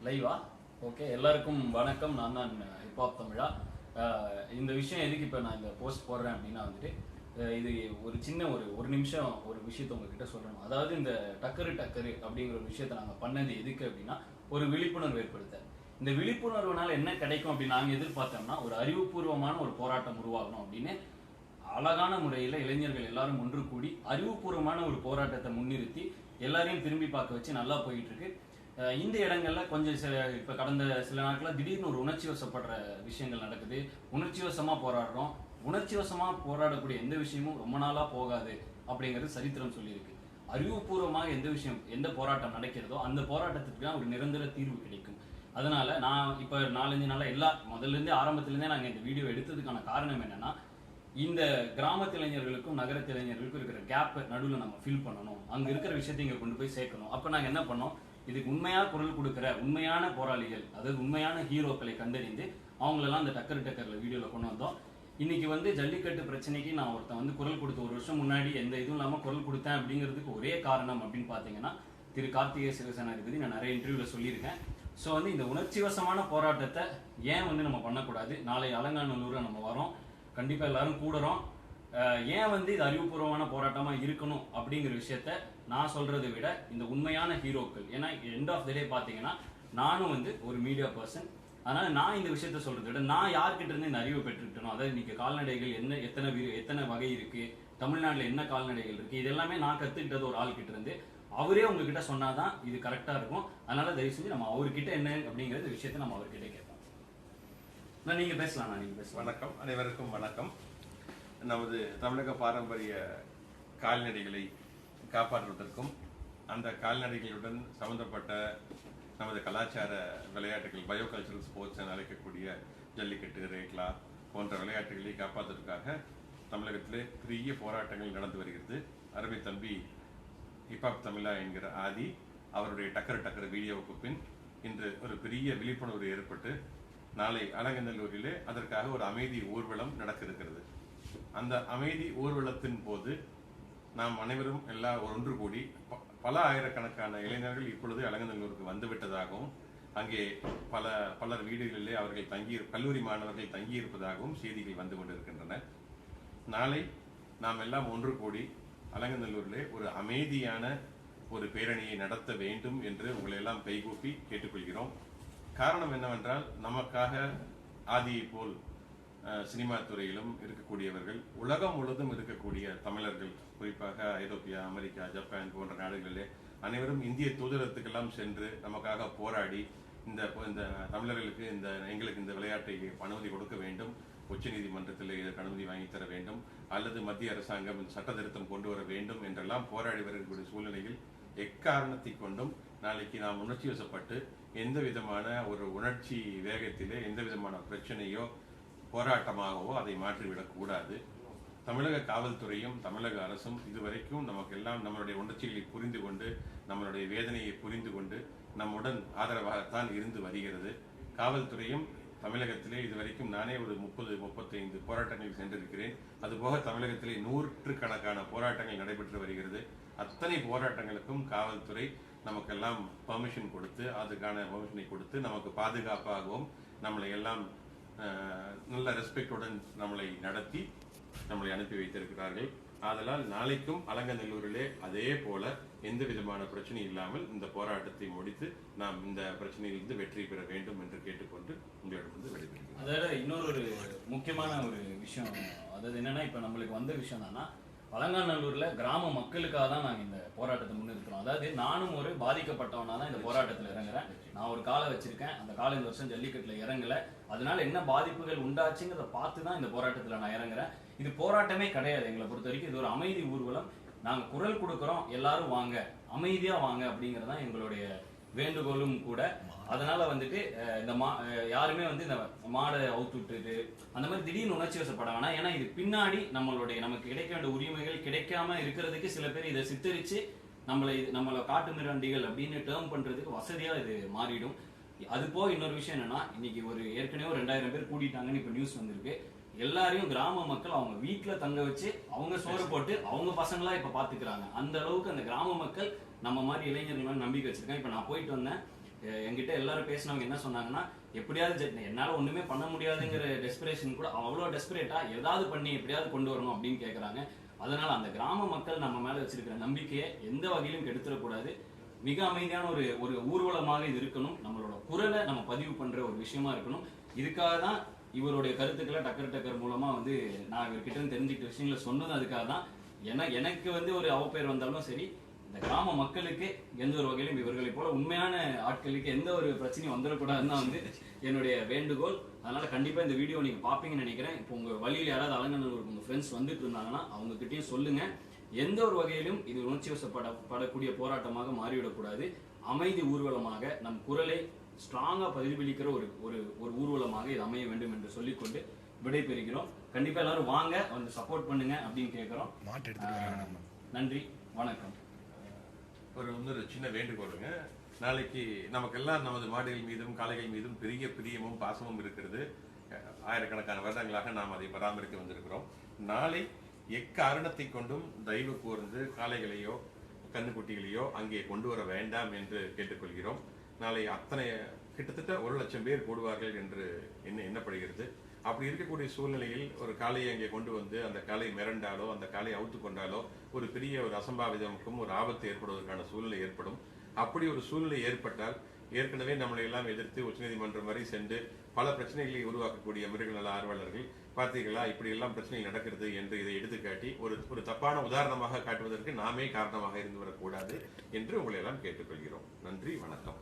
லைவா ஓகே. எல்லாருக்கும் வணக்கம். நான் தான் ஹிப்ஹாப் தமிழா. இந்த விஷயம் எதுக்கு இப்போ நான் இந்த போஸ்ட் போடுறேன் அப்படின்னா வந்துட்டு இது ஒரு சின்ன ஒரு நிமிஷம் ஒரு விஷயத்த உங்ககிட்ட சொல்லணும். அதாவது இந்த டக்கரு டக்கரு அப்படிங்கிற ஒரு விஷயத்த நாங்கள் பண்ணது எதுக்கு அப்படின்னா ஒரு விழிப்புணர்வு ஏற்படுத்த. இந்த விழிப்புணர்வுனால என்ன கிடைக்கும் அப்படின்னு நாங்கள் எதிர்பார்த்தோம்னா ஒரு அறிவுபூர்வமான ஒரு போராட்டம் உருவாகணும் அப்படின்னு அழகான முறையில் இளைஞர்கள் எல்லாரும் ஒன்று கூடி அறிவுபூர்வமான ஒரு போராட்டத்தை முன்னிறுத்தி எல்லாரையும் திரும்பி பார்க்க வச்சு நல்லா போயிட்டு இருக்கு. இந்த இடங்கள்ல கொஞ்சம் இப்ப கடந்த சில நாட்களா திடீர்னு ஒரு உணர்ச்சி வசப்படுற விஷயங்கள் நடக்குது. உணர்ச்சி வசமா போராடுறோம். உணர்ச்சி வசமா போராடக்கூடிய எந்த விஷயமும் ரொம்ப நாளா போகாது அப்படிங்கிறது சரித்திரம் சொல்லியிருக்கு. அறிவுபூர்வமாக எந்த விஷயம் எந்த போராட்டம் நடக்கிறதோ அந்த போராட்டத்துக்கு தான் ஒரு நிரந்தர தீர்வு கிடைக்கும். அதனால நான் இப்ப 4-5 நாளா முதல்ல இருந்தே ஆரம்பத்திலிருந்தே நாங்க இந்த வீடியோ எடுத்ததுக்கான காரணம் என்னன்னா இந்த கிராமத்து இளைஞர்களுக்கும் நகரத்து இளைஞர்களுக்கும் இருக்கிற கேப் நடுவில் நம்ம ஃபில் பண்ணணும். அங்க இருக்கிற விஷயத்தை இங்க கொண்டு போய் சேர்க்கணும். அப்ப நாங்க என்ன பண்ணோம், இதுக்கு உண்மையா குரல் கொடுக்கிற உண்மையான போராளிகள், அதாவது உண்மையான ஹீரோக்களை கண்டறிந்து அவங்களெல்லாம் அந்த டக்கர்ல வீடியோல கொண்டு வந்தோம். இன்னைக்கு ஜல்லிக்கட்டு பிரச்சனைக்கு நான் ஒருத்தன் குரல் கொடுத்து 1 வருஷம் முன்னாடி எந்த இதுவும் இல்லாம குரல் கொடுத்தேன் அப்படிங்கிறதுக்கு ஒரே காரணம் அப்படின்னு பாத்தீங்கன்னா திரு கார்த்திகேய சிவசேனா இருக்குது. நான் நிறைய இன்டர்வியூல சொல்லியிருக்கேன். ஸோ இந்த உணர்ச்சி வசமான போராட்டத்தை ஏன் நம்ம பண்ணக்கூடாது. நாளை அலங்காநல்லூர்ல நம்ம வரோம், கண்டிப்பா எல்லாரும் கூடுறோம். ஏன் இது அறிவுபூர்வமான போராட்டமா இருக்கணும் அப்படிங்கிற விஷயத்த நான் சொல்றதை விட இந்த உண்மையான ஹீரோக்கள், ஏன்னா எண்ட் ஆஃப் த டே பாத்தீங்கன்னா நானும் ஒரு மீடியா பர்சன். அதனால நான் இந்த விஷயத்த சொல்றதை விட நான் யார்கிட்ட இருந்து இந்த அறிவை பெற்றுக்கிட்டணும். அதாவது இன்னைக்கு கால்நடைகள் எத்தனை வகை இருக்கு, தமிழ்நாட்டுல என்ன கால்நடைகள் இருக்கு, இது எல்லாமே நான் கத்துக்கிட்டது ஒரு ஆள் கிட்ட இருந்து. அவரே உங்ககிட்ட சொன்னாதான் இது கரெக்டா இருக்கும். அதனால தயவு செஞ்சு நம்ம அவர்கிட்ட என்ன அப்படிங்கிற விஷயத்த நம்ம அவர்கிட்ட கேட்போம். நீங்க பேசலாம். நீங்க பேசலாம். வணக்கம், அனைவருக்கும் வணக்கம். நமது தமிழக பாரம்பரிய கால்நடைகளை காப்பாற்றுவதற்கும் அந்த கால்நடைகளுடன் சம்பந்தப்பட்ட நமது கலாச்சார விளையாட்டுகள், பயோ கல்ச்சரல் ஸ்போர்ட்ஸ் என அழைக்கக்கூடிய ஜல்லிக்கட்டு, ரேக்லா போன்ற விளையாட்டுகளை காப்பாற்றுவதற்காக தமிழகத்திலே பெரிய போராட்டங்கள் நடந்து வருகிறது. அருமை தம்பி ஹிப்ஹாப் தமிழா என்கிற ஆதி அவருடைய டக்கர் வீடியோவுக்கு பின் இன்று ஒரு பெரிய விழிப்புணர்வு ஏற்பட்டு நாளை அலங்கநல்லூரிலே அதற்காக ஒரு அமைதி ஊர்வலம் நடக்க இருக்கிறது. அந்த அமைதி ஊர்வலத்தின் போது நாம் அனைவரும் ஒன்று கூடி பல ஆயிரக்கணக்கான இளைஞர்கள் இப்பொழுது அலங்கநல்லூருக்கு வந்துவிட்டதாகவும் அங்கே பலர் வீடுகளிலே அவர்கள் கல்லூரி மாணவர்கள் தங்கியிருப்பதாகவும் செய்திகள் வந்து கொண்டிருக்கின்றன. நாளை நாம் எல்லாம் ஒன்று கூடி அலங்கநல்லூரிலே ஒரு அமைதியான ஒரு பேரணியை நடத்த வேண்டும் என்று உங்களை எல்லாம் கைகூப்பி கேட்டுக்கொள்கிறோம். காரணம் என்னவென்றால், நமக்காக ஆதியை போல் சினிமா துறையிலும் இருக்கக்கூடியவர்கள், உலகம் முழுவதும் இருக்கக்கூடிய தமிழர்கள், குறிப்பாக ஐரோப்பியா, அமெரிக்கா, ஜப்பான் போன்ற நாடுகளிலே அனைவரும் இந்திய தூதரகத்துக்கெல்லாம் சென்று நமக்காக போராடி இந்த தமிழர்களுக்கு எங்களுக்கு இந்த விளையாட்டை அனுமதி கொடுக்க வேண்டும், உச்ச நீதிமன்றத்தில் இதற்கு அனுமதி வாங்கி தர வேண்டும், அல்லது மத்திய அரசாங்கம் சட்ட திருத்தம் கொண்டு வர வேண்டும் என்றெல்லாம் போராடி வரக்கூடிய சூழ்நிலையில் எக்காரணத்தை கொண்டும் நாளைக்கு நாம் உணர்ச்சி வசப்பட்டு எந்த விதமான ஒரு உணர்ச்சி வேகத்திலே எந்த விதமான பிரச்சனையோ போராட்டமாகவோ அதை மாற்றிவிடக் கூடாது. தமிழக காவல்துறையும் தமிழக அரசும் இதுவரைக்கும் நமக்கெல்லாம் நம்மளுடைய உணர்ச்சிகளை புரிந்து கொண்டு நம்மளுடைய வேதனையை புரிந்து கொண்டு நம்முடன் ஆதரவாகத்தான் இருந்து வருகிறது. காவல்துறையும் தமிழகத்திலே இதுவரைக்கும் நானே ஒரு 30-35 போராட்டங்களில் சென்றிருக்கிறேன். அதுபோக தமிழகத்திலே 100கணக்கான போராட்டங்கள் நடைபெற்று வருகிறது. அத்தனை போராட்டங்களுக்கும் காவல்துறை நமக்கெல்லாம் பெர்மிஷன் கொடுத்து, அதுக்கான பெர்மிஷனை கொடுத்து நமக்கு பாதுகாப்பாகவும் நம்மளை எல்லாம் நல்ல ரெஸ்பெக்டுடன் நம்மளை நடத்தி நம்மளை அனுப்பி வைத்திருக்கிறார்கள். ஆதலால் நாளைக்கும் அலங்கநல்லூரிலே அதே போல எந்த விதமான பிரச்சனை இல்லாமல் இந்த போராட்டத்தை முடித்து நாம் இந்த பிரச்சனையிலிருந்து வெற்றி பெற வேண்டும் என்று கேட்டுக்கொண்டு உங்களிடமிருந்து வெளிப்படுகிறேன். அதோட இன்னொரு முக்கியமான ஒரு விஷயம், அதாவது என்னன்னா, இப்ப நம்மளுக்கு வந்த விஷயம் என்னன்னா, அலங்காநல்லூர்ல கிராம மக்களுக்காக தான் நாங்க இந்த போராட்டத்தை முன்னிறுத்துறோம். அதாவது நானும் ஒரு பாதிக்கப்பட்டவனா தான் இந்த போராட்டத்துல இறங்குறேன். நான் ஒரு காலை வச்சிருக்கேன். அந்த காலை இந்த வருஷம் ஜல்லிக்கட்டுல இறங்கல. அதனால என்ன பாதிப்புகள் உண்டாச்சுங்கிறத பார்த்து தான் இந்த போராட்டத்துல நான் இறங்குறேன். இது போராட்டமே கிடையாது. எங்களை பொறுத்த வரைக்கும் இது ஒரு அமைதி ஊர்வலம். நாங்க குரல் கொடுக்குறோம், எல்லாரும் வாங்க, அமைதியா வாங்க அப்படிங்கறதான் எங்களுடைய வேண்டுகோளும் கூட. அதனால இந்த யாருமே இந்த மாடை அவுத்து விட்டுட்டு அந்த மாதிரி திடீர்னு உணர்ச்சி வசப்பட வேணாம். ஏன்னா இது பின்னாடி நமக்கு கிடைக்க வேண்டிய உரிமைகள் கிடைக்காம இருக்கிறதுக்கு சில பேர் இதை சித்தரிச்சு நம்மளை காட்டு மிராண்டிகள் அப்படின்னு டேர்ம் பண்றதுக்கு வசதியா இது மாறிடும். அது போக இன்னொரு விஷயம் என்னன்னா, இன்னைக்கு ஏற்கனவே 2000 பேர் கூட்டிட்டாங்கன்னு இப்ப நியூஸ் வந்திருக்கு. எல்லாரையும் கிராம மக்கள் அவங்க வீட்டுல தங்க வச்சு அவங்க சோறு போட்டு அவங்க பசங்களா இப்ப பாத்துக்கிறாங்க. அந்த அளவுக்கு அந்த கிராம மக்கள் நம்ம மாதிரி இளைஞர்கள் நம்பிக்கை வச்சிருக்காங்க. இப்ப நான் போயிட்டு வந்தேன், என்கிட்ட எல்லாரும் பேசினவங்க என்ன சொன்னாங்கன்னா, எப்படியாவது என்னால ஒண்ணுமே பண்ண முடியாதுங்கிற டெஸ்பிரேஷன் கூட அவ்வளோ டெஸ்பரேட்டா ஏதாவது பண்ணி எப்படியாவது கொண்டு வரணும் அப்படின்னு கேட்குறாங்க. அதனால அந்த கிராம மக்கள் நம்ம மேல வச்சிருக்கிற நம்பிக்கையை எந்த வகையிலும் கெடுத்துடக்கூடாது. மிக அமைதியான ஒரு ஒரு ஊர்வலமாக இது இருக்கணும். நம்மளோட குரலை நம்ம பதிவு பண்ற ஒரு விஷயமா இருக்கணும். இதுக்காக தான் இவருடைய கருத்துக்களை டக்கர் மூலமா வந்து நான் இவர்கிட்ட இருந்து தெரிஞ்சுக்கிட்ட விஷயங்களை சொன்னது அதுக்காக தான். எனக்கு வந்து ஒரு அவப்பெயர் வந்தாலும் சரி, இந்த கிராம மக்களுக்கு எந்த ஒரு வகையிலும் இவர்களை போல உண்மையான ஆட்களுக்கு எந்த ஒரு பிரச்சனையும் வந்துடக்கூடாதுன்னு தான் வந்து என்னுடைய வேண்டுகோள். அதனால கண்டிப்பா இந்த வீடியோ நீங்க பாப்பீங்கன்னு நினைக்கிறேன். இப்போ உங்க வழியில் யாராவது அலங்கநல்லூருக்கு உங்க ஃப்ரெண்ட்ஸ் வந்துட்டு இருந்தாங்கன்னா அவங்க கிட்டயும் சொல்லுங்க. எந்த ஒரு வகையிலும் இது உணர்ச்சி வசப்படக்கூடிய போராட்டமாக மாறிவிடக்கூடாது. அமைதி ஊர்வலமாக நம் குரலை ஸ்ட்ராங்கா பிரதிபலிக்கிற ஒரு ஒரு ஒரு ஊர்வலமாக இது அமைய வேண்டும் என்று சொல்லிக்கொண்டு விடைபெறுகிறோம். கண்டிப்பா எல்லாரும் வாங்க வந்து சப்போர்ட் பண்ணுங்க அப்படின்னு கேட்கிறோம். நன்றி, வணக்கம். இன்னொரு சின்ன வேண்டுகோளுங்க. நாளைக்கு நமக்கெல்லாம் நமது மாடுகள் மீதும் காளைகள் மீதும் பெரிய பிரியமும் பாசமும் இருக்கிறது. ஆயிரக்கணக்கான வருடங்களாக நாம் அதை பராமரித்து வந்திருக்கிறோம். நாளை எக்காரணத்தை கொண்டும் தயவு கூர்ந்து காளைகளையோ கண்ணுக்குட்டிகளையோ அங்கே கொண்டு வர வேண்டாம் என்று கேட்டுக்கொள்கிறோம். நாளை அத்தனை கிட்டத்தட்ட 1,00,000 பேர் கூடுவார்கள் என்று எண்ணப்படுகிறது. அப்படி இருக்கக்கூடிய சூழ்நிலையில் ஒரு காளையை அங்கே கொண்டு வந்து அந்த காளை மிரண்டாலோ அந்த காளை அவுத்து கொண்டாலோ ஒரு பெரிய ஒரு அசம்பாவிதமுக்கும் ஒரு ஆபத்து ஏற்படுவதற்கான சூழ்நிலை ஏற்படும். அப்படி ஒரு சூழ்நிலை ஏற்பட்டால் ஏற்கனவே நம்மளை எல்லாம் எதிர்த்து உச்சநீதிமன்றம் வரை சென்று பல பிரச்சனைகளை உருவாக்கக்கூடிய மிருக நல ஆர்வலர்கள் பார்த்தீர்களா இப்படி எல்லாம் பிரச்சனைகள் நடக்கிறது என்று இதை எடுத்துக்காட்டி ஒரு தப்பான உதாரணமாக காட்டுவதற்கு நாமே காரணமாக இருந்து வரக்கூடாது என்று உங்களை எல்லாம் கேட்டுக்கொள்கிறோம். நன்றி, வணக்கம்.